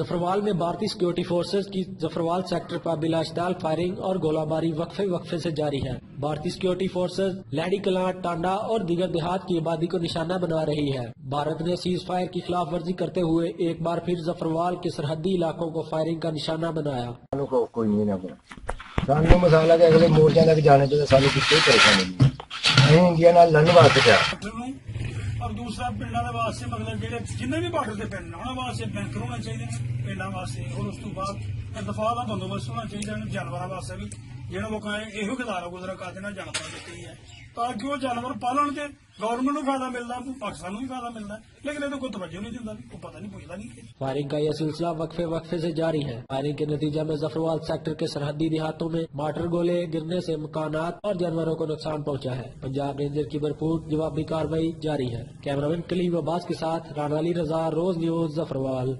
जफरवाल में भारतीय security forces की जफरवाल सेक्टर पर बिलाश्ताल फायरिंग और गोलाबारी वक्फे से जारी है। भारतीय सिक्योरिटी फोर्सेज लहड़ी कलां, टांडा और दीगर देहात की आबादी को निशाना बना रही है। भारत ने सीज फायर की खिलाफ वर्जी करते हुए एक बार फिर जफरवाल के सरहदी इलाकों को फायरिंग का निशाना बनाया। मसाला के अगले मोर्चा तक जाने तो सानू किसी परेशानी नहीं इंडिया नाल लड़न वास्ते और दूसरा पिंडा वास्ते मतलब जेडे जिन्ने भी बॉर्डर से पिंड उन्होंने वास्ते बैंकर होने चाहिए पिंडा वास्ते और उस तो बाद दफा का बंदोबस्त होना चाहिए जानवर वास्ते भी जो लोग यो गुजारा गुजरा करते हैं जानवर दिखती है ताकि वो जानवर पालन के गवर्नमेंट को फायदा मिलता है, पाकिस्तान को भी फायदा मिलता है, लेकिन ये तो कोई तवज्जो नहीं दिता, कोई पता नहीं पूछता नहीं। फायरिंग का यह सिलसिला वक्फे से जारी है। फायरिंग के नतीजे में जफरवाल सेक्टर के सरहदी देहातों में मार्टर गोले गिरने से मकानात और जानवरों को नुकसान पहुंचा है। पंजाब रेंजर की भरपूर जवाबी कार्रवाई जारी है। कैमरामैन कलीम अब्बास के साथ राना अली रजा, रोज न्यूज, जफरवाल।